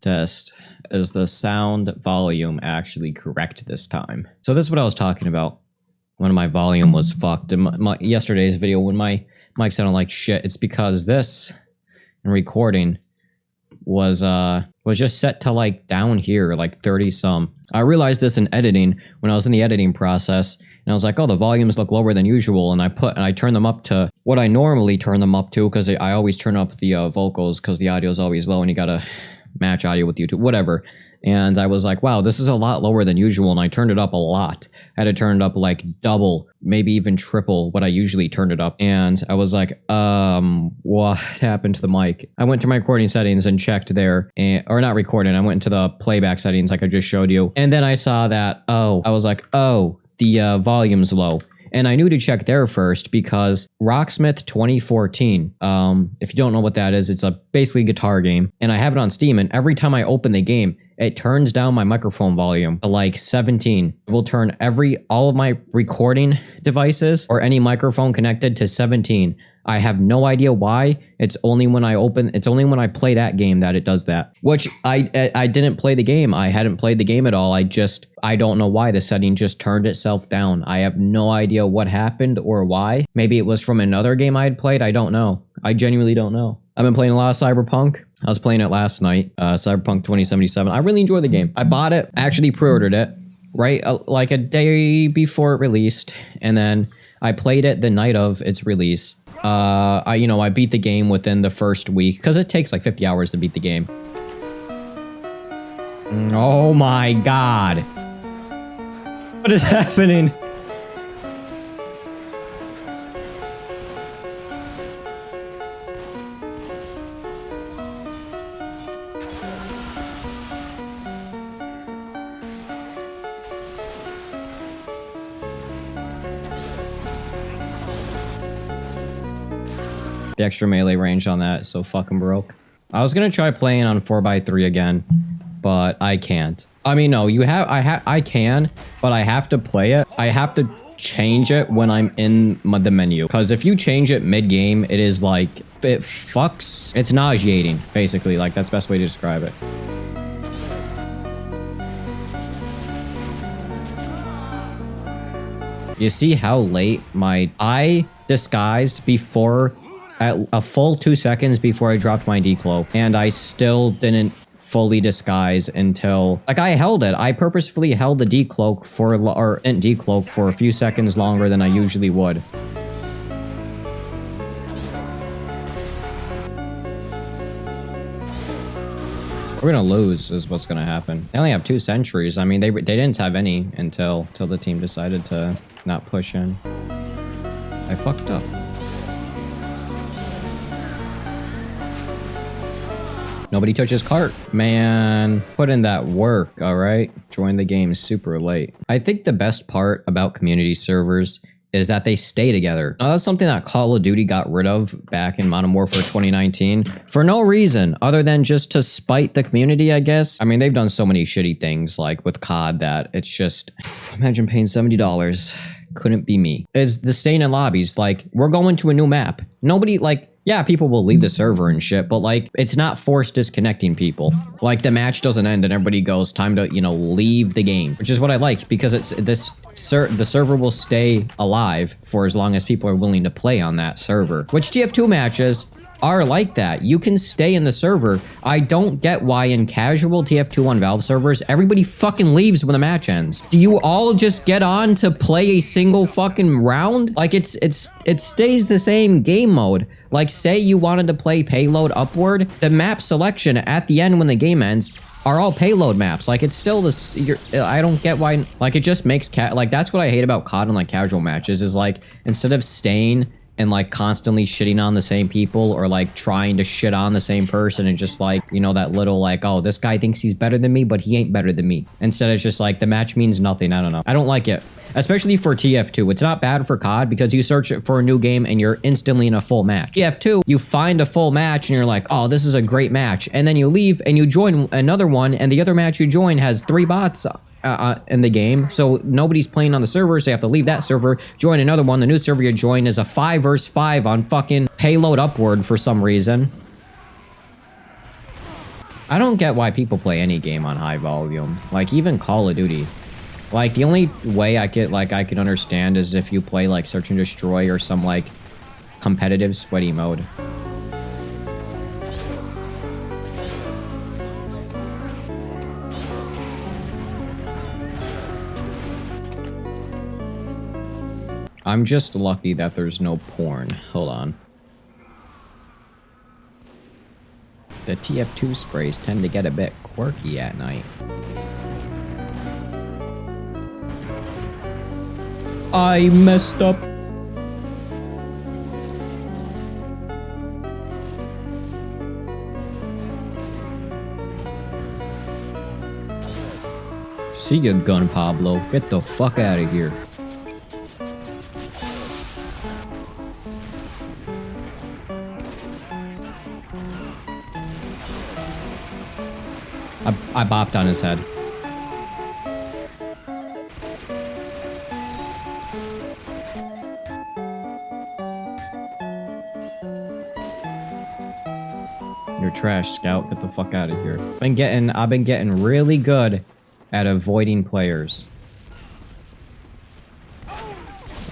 test. Is the sound volume actually correct this time? So this is what I was talking about when my volume was fucked in yesterday's video when my mic sounded like shit. It's because this in recording was just set to like down here, like 30 some. I realized this in editing when I was in the editing process, and I was like, oh, the volumes look lower than usual, and I turned them up to what I normally turn them up to, because I always turn up the vocals because the audio is always low and you gotta match audio with YouTube, whatever. And I was like, wow, this is a lot lower than usual, and I turned it up a lot. I had to turn it up like double, maybe even triple what I usually turned it up. And I was like, what happened to the mic? I went to my recording settings and checked there, or not recording, I went into the playback settings like I just showed you. And then I saw that, I was like, the volume's low. And I knew to check there first because Rocksmith 2014, if you don't know what that is, it's basically a guitar game. And I have it on Steam, and every time I open the game, it turns down my microphone volume to like 17. It will turn all of my recording devices or any microphone connected to 17. I have no idea why. It's only when I play that game that it does that. Which I didn't play the game. I hadn't played the game at all. I don't know why the setting just turned itself down. I have no idea what happened or why. Maybe it was from another game I had played. I don't know. I genuinely don't know. I've been playing a lot of Cyberpunk. I was playing it last night, Cyberpunk 2077. I really enjoyed the game. I bought it, actually pre-ordered it, right, like a day before it released, and then I played it the night of its release. I beat the game within the first week, because it takes like 50 hours to beat the game. Oh my god. What is happening? The extra melee range on that is so fucking broke. I was gonna try playing on 4x3 again, but I can't. I mean, no, I can, but I have to play it. I have to change it when I'm in the menu. Because if you change it mid-game, it is like, it fucks. It's nauseating, basically. Like, that's the best way to describe it. You see how late I disguised before, at a full 2 seconds before I dropped my decloak, and I still didn't fully disguise until, like, I held it. I purposefully held the decloak for a few seconds longer than I usually would. We're gonna lose is what's gonna happen. They only have 2 sentries. I mean, they didn't have any until the team decided to not push in. I fucked up. Nobody touches cart. Man, put in that work, all right? Join the game super late. I think the best part about community servers is that they stay together. Now, that's something that Call of Duty got rid of back in Modern Warfare 2019 for no reason other than just to spite the community, I guess. I mean, they've done so many shitty things like with COD that it's just, imagine paying $70. Couldn't be me. Is the staying in lobbies. Like, we're going to a new map. Nobody, like, yeah, people will leave the server and shit, but like, it's not forced disconnecting people. Like, the match doesn't end and everybody goes, time to, leave the game, which is what I like, because the server will stay alive for as long as people are willing to play on that server, which TF2 matches are like that. You can stay in the server. I don't get why in casual TF2 on Valve servers, everybody fucking leaves when the match ends. Do you all just get on to play a single fucking round? Like, it stays the same game mode. Like, say you wanted to play Payload Upward, the map selection at the end when the game ends are all Payload maps. Like, it's still this, I don't get why, like, it just makes, like, that's what I hate about COD and, like, casual matches, is, like, instead of staying and, like, constantly shitting on the same people or, like, trying to shit on the same person and just, like, that little, like, oh, this guy thinks he's better than me, but he ain't better than me. Instead, it's just, like, the match means nothing. I don't know. I don't like it. Especially for TF2. It's not bad for COD because you search it for a new game and you're instantly in a full match. TF2, you find a full match and you're like, oh, this is a great match. And then you leave and you join another one, and the other match you join has 3 bots in the game, so nobody's playing on the server, so you have to leave that server, join another one. The new server you join is a 5 versus 5 on fucking Payload Upward for some reason. I don't get why people play any game on high volume. Like, even Call of Duty. Like, the only way I could understand is if you play, like, Search and Destroy or some, like, competitive sweaty mode. I'm just lucky that there's no porn. Hold on. The TF2 sprays tend to get a bit quirky at night. I messed up. See ya, gun Pablo. Get the fuck out of here. I bopped on his head. You're trash, Scout. Get the fuck out of here. I've been getting really good at avoiding players.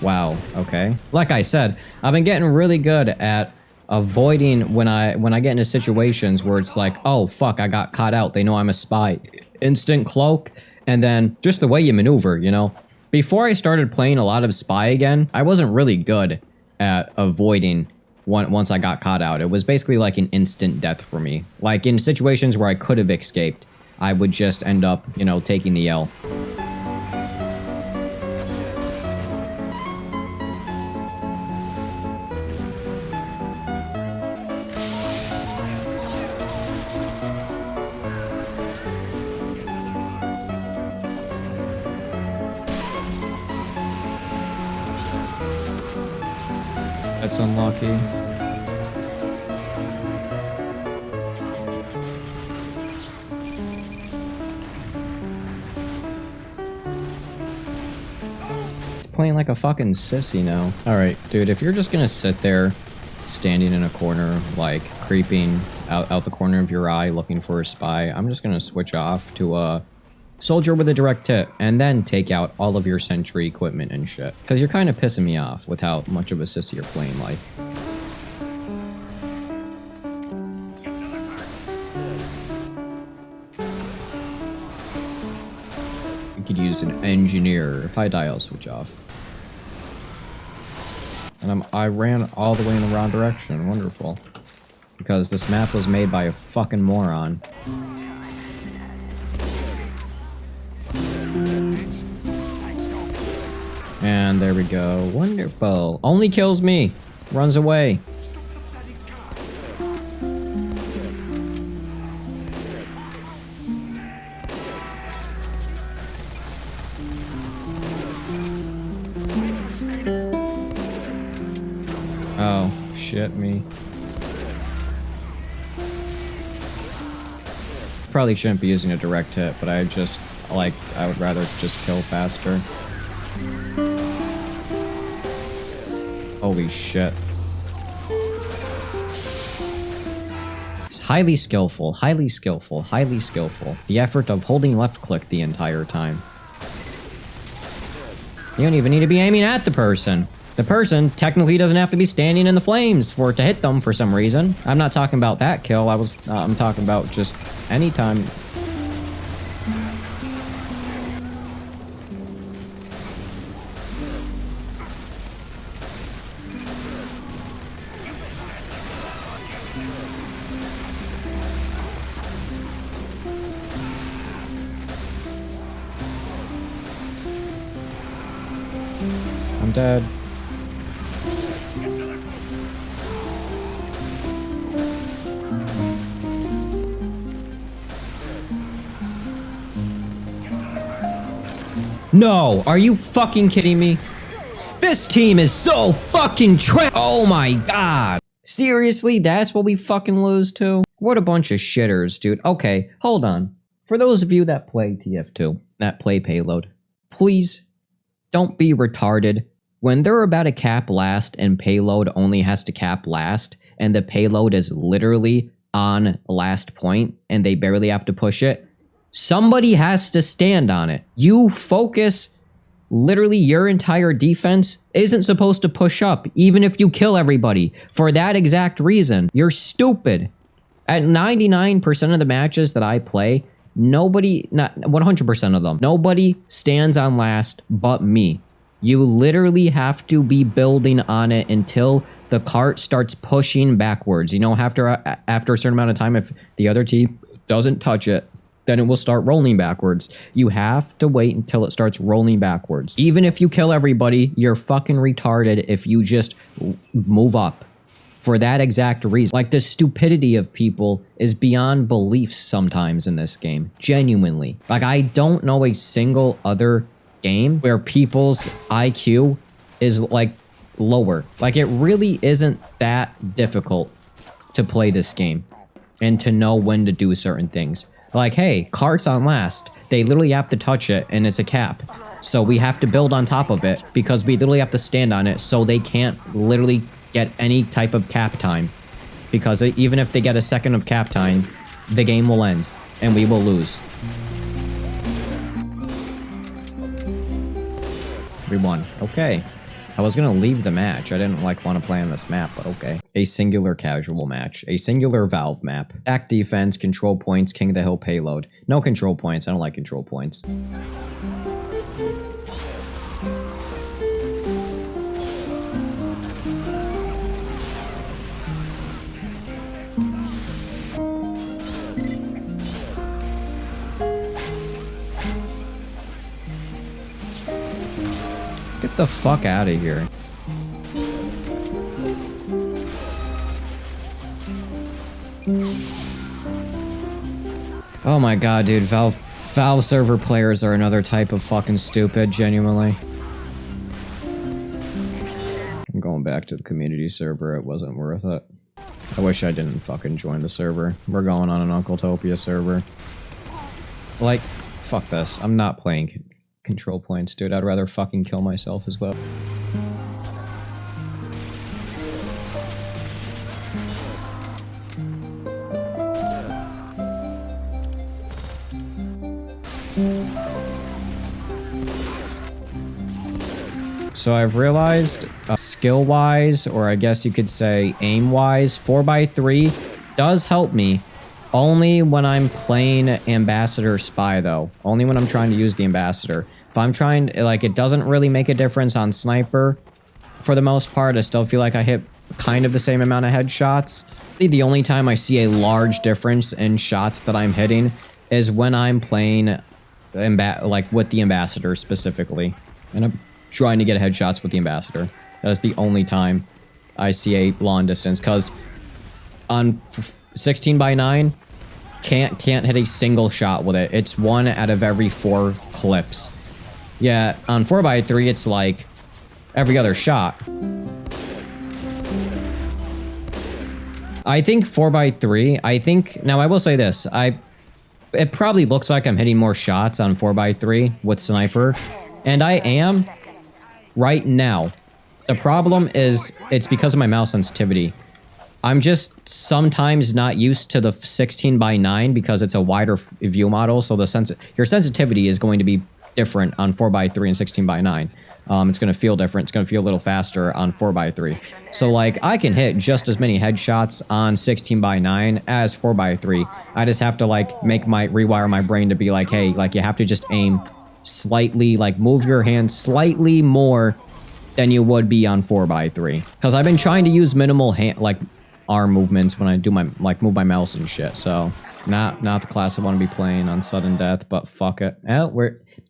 Wow, okay. Like I said, I've been getting really good at avoiding when I get into situations where it's like, oh fuck, I got caught out. They know I'm a spy. Instant cloak, and then just the way you maneuver, you know? Before I started playing a lot of Spy again, I wasn't really good at avoiding once I got caught out. It was basically like an instant death for me. Like in situations where I could have escaped, I would just end up, you know, taking the L. That's unlucky. It's playing like a fucking sissy now. Alright, dude, if you're just gonna sit there, standing in a corner, like, creeping out the corner of your eye, looking for a spy, I'm just gonna switch off to a soldier with a direct hit, and then take out all of your sentry equipment and shit. Because you're kind of pissing me off with how much of a sissy you're playing like. You could use an engineer. If I die, I'll switch off. And I ran all the way in the wrong direction. Wonderful. Because this map was made by a fucking moron. And there we go. Wonderful. Only kills me. Runs away. Oh, shit me. Probably shouldn't be using a direct hit, but I would rather just kill faster. Holy shit. Highly skillful, highly skillful, highly skillful. The effort of holding left click the entire time. You don't even need to be aiming at the person. The person technically doesn't have to be standing in the flames for it to hit them for some reason. I'm not talking about that kill. I'm talking about just any time. I'm dead. No, are you fucking kidding me? This team is so fucking oh my god. Seriously, that's what we fucking lose to? What a bunch of shitters, dude. Okay, hold on. For those of you that play TF2, that play Payload, please don't be retarded. When they're about to cap last and Payload only has to cap last, and the Payload is literally on last point and they barely have to push it, somebody has to stand on it. You focus. Literally, your entire defense isn't supposed to push up, even if you kill everybody. For that exact reason, you're stupid. At 99% of the matches that I play, nobody, not 100% of them, nobody stands on last but me. You literally have to be building on it until the cart starts pushing backwards. You know, after a certain amount of time, if the other team doesn't touch it, then it will start rolling backwards. You have to wait until it starts rolling backwards. Even if you kill everybody, you're fucking retarded if you just move up. For that exact reason. Like, the stupidity of people is beyond beliefs sometimes in this game. Genuinely. Like, I don't know a single other game where people's IQ is, like, lower. Like, it really isn't that difficult to play this game and to know when to do certain things. Like, hey, cart's on last. They literally have to touch it, and it's a cap. So we have to build on top of it, because we literally have to stand on it, so they can't literally get any type of cap time. Because even if they get a second of cap time, the game will end, and we will lose. We won. Okay. I was gonna leave the match. I didn't want to play on this map, but okay. A singular casual match. A singular Valve map. Attack defense, control points, King of the Hill payload. No control points. I don't like control points. Get the fuck out of here. Oh my god, dude. Valve server players are another type of fucking stupid, genuinely. I'm going back to the community server. It wasn't worth it. I wish I didn't fucking join the server. We're going on an Uncletopia server. Like, fuck this. I'm not playing control points, dude. I'd rather fucking kill myself as well. So I've realized, skill-wise, or I guess you could say aim-wise, 4x3 does help me. Only when I'm playing Ambassador Spy, though. Only when I'm trying to use the Ambassador. If I'm trying, like, it doesn't really make a difference on Sniper. For the most part, I still feel like I hit kind of the same amount of headshots. The only time I see a large difference in shots that I'm hitting is when I'm playing, like, with the Ambassador specifically. And I'm trying to get headshots with the Ambassador. That is the only time I see a long distance, because on 16x9, can't hit a single shot with it. It's 1 out of every 4 clips. Yeah, on 4x3, it's like every other shot. I think 4x3, now I will say this, it probably looks like I'm hitting more shots on 4x3 with Sniper, and I am right now. The problem is, it's because of my mouse sensitivity. I'm just sometimes not used to the 16x9 because it's a wider view model, so your sensitivity is going to be different on 4x3 and 16x9. It's going to feel different. It's going to feel a little faster on 4x3. So, like, I can hit just as many headshots on 16x9 as 4x3. I just have to, like, rewire my brain to be like, hey, like, you have to just aim slightly, like, move your hand slightly more than you would be on 4x3. Because I've been trying to use minimal arm movements when I do my, like, move my mouse and shit. So, not the class I want to be playing on sudden death, but fuck it. Oh,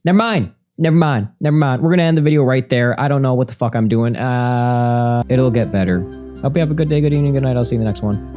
never mind. We're gonna end the video right there. I don't know what the fuck I'm doing. It'll get better. Hope you have a good day, good evening, good night. I'll see you in the next one.